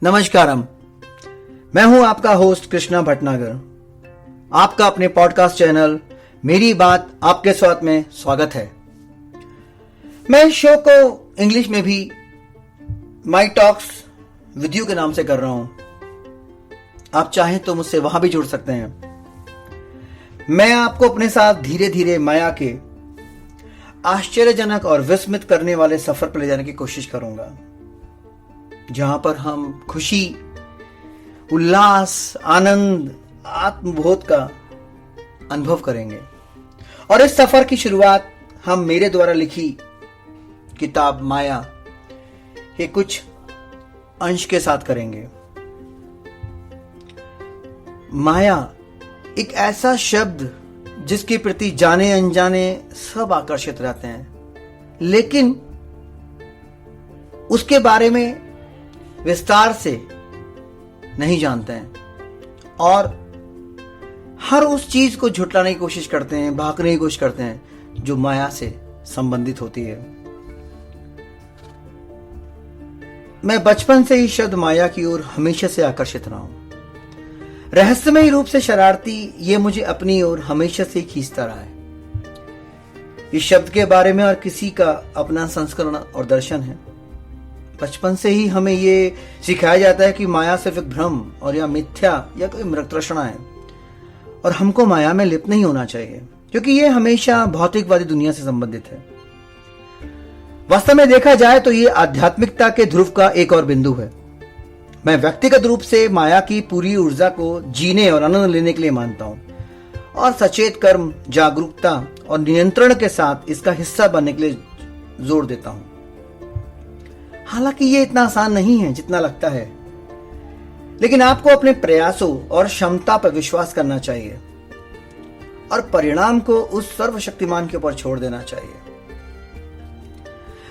नमस्कारम। मैं हूं आपका होस्ट कृष्णा भटनागर। आपका अपने पॉडकास्ट चैनल मेरी बात आपके स्वाद में स्वागत है। मैं इस शो को इंग्लिश में भी माई टॉक्स विद यू के नाम से कर रहा हूं। आप चाहें तो मुझसे वहां भी जुड़ सकते हैं। मैं आपको अपने साथ धीरे धीरे माया के आश्चर्यजनक और विस्मित करने वाले सफर पर ले जाने की कोशिश करूंगा, जहां पर हम खुशी, उल्लास, आनंद, आत्मबोध का अनुभव करेंगे। और इस सफर की शुरुआत हम मेरे द्वारा लिखी किताब माया के कुछ अंश के साथ करेंगे। माया एक ऐसा शब्द जिसके प्रति जाने अनजाने सब आकर्षित रहते हैं, लेकिन उसके बारे में विस्तार से नहीं जानते हैं और हर उस चीज को झुटलाने की कोशिश करते हैं, भागने की कोशिश करते हैं जो माया से संबंधित होती है। मैं बचपन से ही शब्द माया की ओर हमेशा से आकर्षित रहा हूं। रहस्यमय रूप से शरारती ये मुझे अपनी ओर हमेशा से खींचता रहा है। इस शब्द के बारे में और किसी का अपना संस्करण और दर्शन है। बचपन से ही हमें ये सिखाया जाता है कि माया सिर्फ एक भ्रम और या मिथ्या या कोई मृग तृष्णा है और हमको माया में लिप्त नहीं होना चाहिए, क्योंकि ये हमेशा भौतिकवादी दुनिया से संबंधित है। वास्तव में देखा जाए तो ये आध्यात्मिकता के ध्रुव का एक और बिंदु है। मैं व्यक्तिगत रूप से माया की पूरी ऊर्जा को जीने और आनंद लेने के लिए मानता हूं और सचेत कर्म, जागरूकता और नियंत्रण के साथ इसका हिस्सा बनने के लिए जोर देता हूं। हालांकि ये इतना आसान नहीं है जितना लगता है, लेकिन आपको अपने प्रयासों और क्षमता पर विश्वास करना चाहिए और परिणाम को उस सर्वशक्तिमान के ऊपर छोड़ देना चाहिए।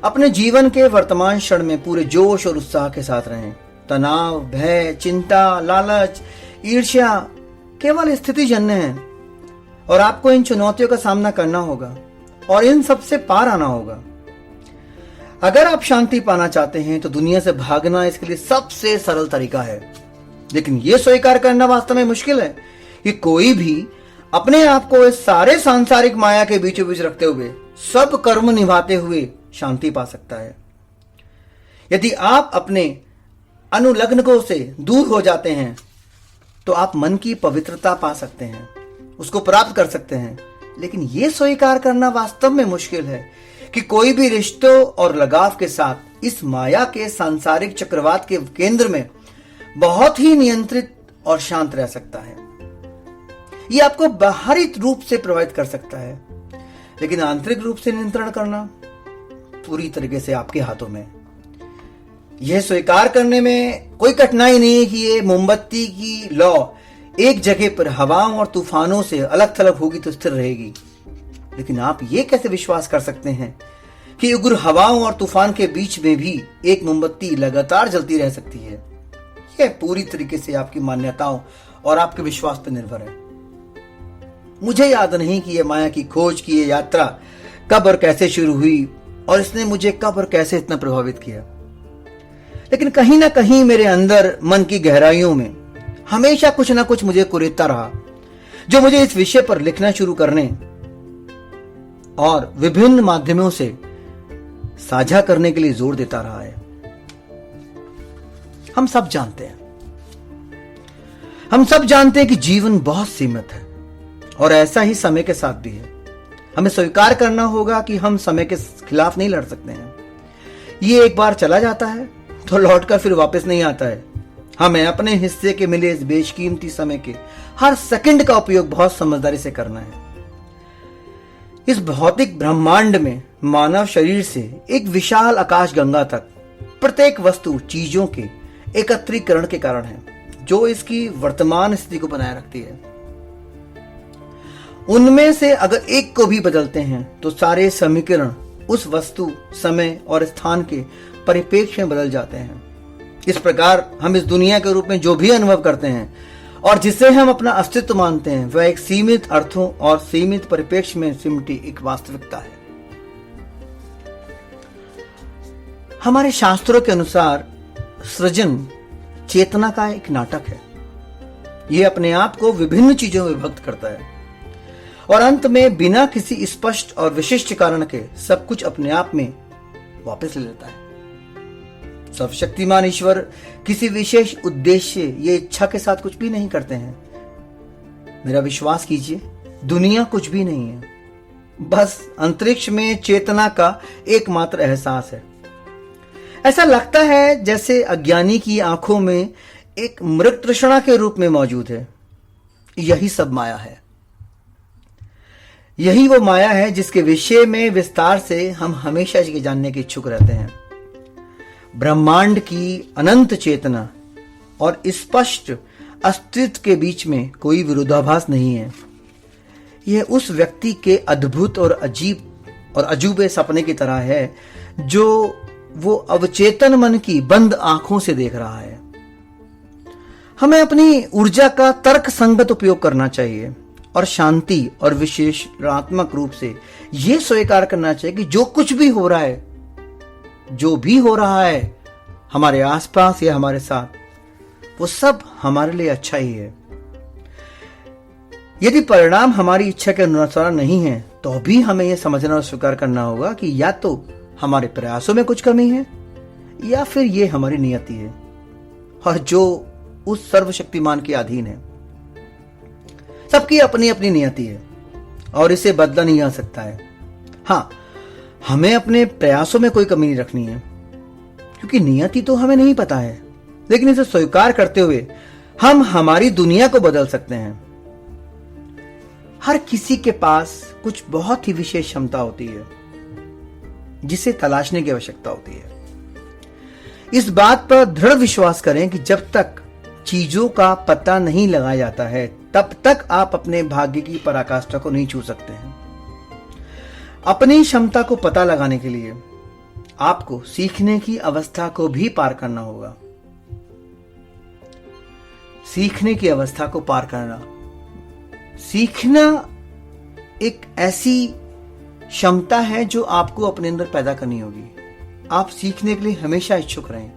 अपने जीवन के वर्तमान क्षण में पूरे जोश और उत्साह के साथ रहें। तनाव, भय, चिंता, लालच, ईर्ष्या केवल स्थितिजन्य हैं और आपको इन चुनौतियों का सामना करना होगा और इन सबसे पार आना होगा। अगर आप शांति पाना चाहते हैं तो दुनिया से भागना इसके लिए सबसे सरल तरीका है, लेकिन यह स्वीकार करना वास्तव में मुश्किल है कि कोई भी अपने आप को इस सारे सांसारिक माया के बीचों बीच रखते हुए, सब कर्म निभाते हुए शांति पा सकता है। यदि आप अपने अनुलग्नको से दूर हो जाते हैं तो आप मन की पवित्रता पा सकते हैं, उसको प्राप्त कर सकते हैं, लेकिन यह स्वीकार करना वास्तव में मुश्किल है कि कोई भी रिश्तों और लगाव के साथ इस माया के सांसारिक चक्रवात के केंद्र में बहुत ही नियंत्रित और शांत रह सकता है। यह आपको बाहरी रूप से प्रभावित कर सकता है, लेकिन आंतरिक रूप से नियंत्रण करना पूरी तरीके से आपके हाथों में। यह स्वीकार करने में कोई कठिनाई नहीं है कि ये मोमबत्ती की लौ एक जगह पर हवाओं और तूफानों से अलग थलग होगी तो स्थिर रहेगी, लेकिन आप ये कैसे विश्वास कर सकते हैं कि उग्र हवाओं और तूफान के बीच में भी एक मोमबत्ती लगातार जलती रह सकती है? यह पूरी तरीके से आपकी मान्यताओं और आपके विश्वास पर निर्भर है। मुझे याद नहीं कि यह माया की खोज की यह यात्रा कब और कैसे शुरू हुई और इसने मुझे कब और कैसे इतना प्रभावित किया, लेकिन कहीं ना कहीं मेरे अंदर मन की गहराइयों में हमेशा कुछ ना कुछ मुझे कुरेदता रहा, जो मुझे इस विषय पर लिखना शुरू करने और विभिन्न माध्यमों से साझा करने के लिए जोर देता रहा है। हम सब जानते हैं कि जीवन बहुत सीमित है और ऐसा ही समय के साथ भी है। हमें स्वीकार करना होगा कि हम समय के खिलाफ नहीं लड़ सकते हैं। ये एक बार चला जाता है तो लौटकर फिर वापस नहीं आता है। हमें अपने हिस्से के मिले इस बेशकीमती समय के हर सेकंड का उपयोग बहुत समझदारी से करना है। इस भौतिक ब्रह्मांड में मानव शरीर से एक विशाल आकाश गंगा तक प्रत्येक वस्तु चीजों के एकत्रीकरण के कारण है, जो इसकी वर्तमान स्थिति को बनाए रखती है। उनमें से अगर एक को भी बदलते हैं तो सारे समीकरण उस वस्तु, समय और स्थान के परिप्रेक्ष्य में बदल जाते हैं। इस प्रकार हम इस दुनिया के रूप में जो भी अनुभव करते हैं और जिसे हम अपना अस्तित्व मानते हैं, वह एक सीमित अर्थों और सीमित परिप्रेक्ष्य में सिमटी एक वास्तविकता है। हमारे शास्त्रों के अनुसार सृजन चेतना का एक नाटक है। यह अपने आप को विभिन्न चीजों में विभक्त करता है और अंत में बिना किसी स्पष्ट और विशिष्ट कारण के सब कुछ अपने आप में वापस ले लेता है। सर्वशक्तिमान ईश्वर किसी विशेष उद्देश्य या इच्छा के साथ कुछ भी नहीं करते हैं। मेरा विश्वास कीजिए, दुनिया कुछ भी नहीं है, बस अंतरिक्ष में चेतना का एकमात्र एहसास है। ऐसा लगता है जैसे अज्ञानी की आंखों में एक मृत तृष्णा के रूप में मौजूद है। यही सब माया है। यही वो माया है जिसके विषय में विस्तार से हम हमेशा के जानने के इच्छुक रहते हैं। ब्रह्मांड की अनंत चेतना और स्पष्ट अस्तित्व के बीच में कोई विरोधाभास नहीं है। यह उस व्यक्ति के अद्भुत और अजीब और अजूबे सपने की तरह है जो वो अवचेतन मन की बंद आंखों से देख रहा है। हमें अपनी ऊर्जा का तर्क संगत उपयोग करना चाहिए और शांति और विश्लेषणात्मक रूप से यह स्वीकार करना चाहिए कि जो कुछ भी हो रहा है, जो भी हो रहा है हमारे आसपास या हमारे साथ, वो सब हमारे लिए अच्छा ही है। यदि परिणाम हमारी इच्छा के अनुसार नहीं है तो भी हमें यह समझना और स्वीकार करना होगा कि या तो हमारे प्रयासों में कुछ कमी है या फिर यह हमारी नियति है और जो उस सर्वशक्तिमान के अधीन है। सबकी अपनी अपनी नियति है और इसे बदला नहीं जा सकता है। हाँ, हमें अपने प्रयासों में कोई कमी नहीं रखनी है क्योंकि नियति तो हमें नहीं पता है, लेकिन इसे स्वीकार करते हुए हम हमारी दुनिया को बदल सकते हैं। हर किसी के पास कुछ बहुत ही विशेष क्षमता होती है जिसे तलाशने की आवश्यकता होती है। इस बात पर दृढ़ विश्वास करें कि जब तक चीजों का पता नहीं लगाया जाता है तब तक आप अपने भाग्य की पराकाष्ठा को नहीं छू सकते हैं। अपनी क्षमता को पता लगाने के लिए आपको सीखने की अवस्था को भी पार करना होगा। सीखने की अवस्था को पार करना, सीखना एक ऐसी क्षमता है जो आपको अपने अंदर पैदा करनी होगी। आप सीखने के लिए हमेशा इच्छुक रहें।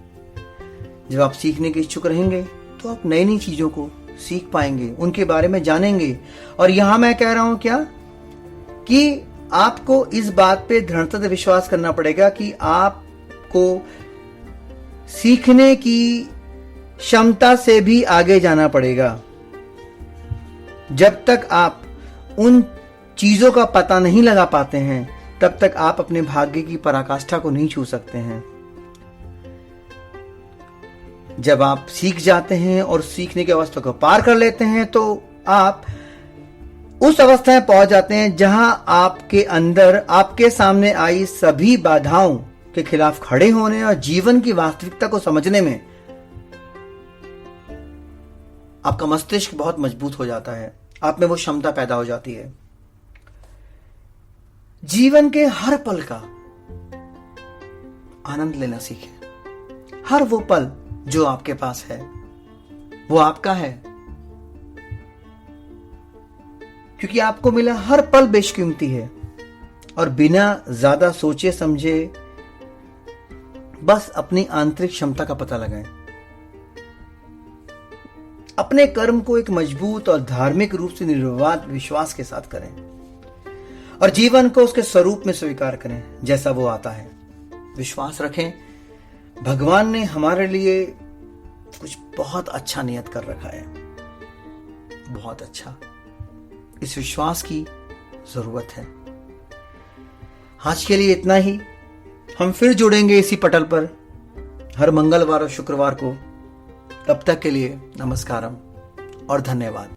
जब आप सीखने के इच्छुक रहेंगे तो आप नई नई चीजों को सीख पाएंगे, उनके बारे में जानेंगे। और यहां मैं कह रहा हूं क्या कि आपको इस बात पे दृढ़ता से विश्वास करना पड़ेगा कि आपको सीखने की क्षमता से भी आगे जाना पड़ेगा। जब तक आप उन चीजों का पता नहीं लगा पाते हैं तब तक आप अपने भाग्य की पराकाष्ठा को नहीं छू सकते हैं। जब आप सीख जाते हैं और सीखने की अवस्था को पार कर लेते हैं तो आप उस अवस्था में पहुंच जाते हैं जहां आपके अंदर आपके सामने आई सभी बाधाओं के खिलाफ खड़े होने और जीवन की वास्तविकता को समझने में आपका मस्तिष्क बहुत मजबूत हो जाता है। आप में वो क्षमता पैदा हो जाती है। जीवन के हर पल का आनंद लेना सीखें। हर वो पल जो आपके पास है वो आपका है, क्योंकि आपको मिला हर पल बेशकीमती है। और बिना ज्यादा सोचे समझे बस अपनी आंतरिक क्षमता का पता लगाएं। अपने कर्म को एक मजबूत और धार्मिक रूप से निर्विवाद विश्वास के साथ करें और जीवन को उसके स्वरूप में स्वीकार करें जैसा वो आता है। विश्वास रखें, भगवान ने हमारे लिए कुछ बहुत अच्छा नियत कर रखा है, बहुत अच्छा। इस विश्वास की जरूरत है। आज के लिए इतना ही। हम फिर जुड़ेंगे इसी पटल पर हर मंगलवार और शुक्रवार को। तब तक के लिए नमस्कारम और धन्यवाद।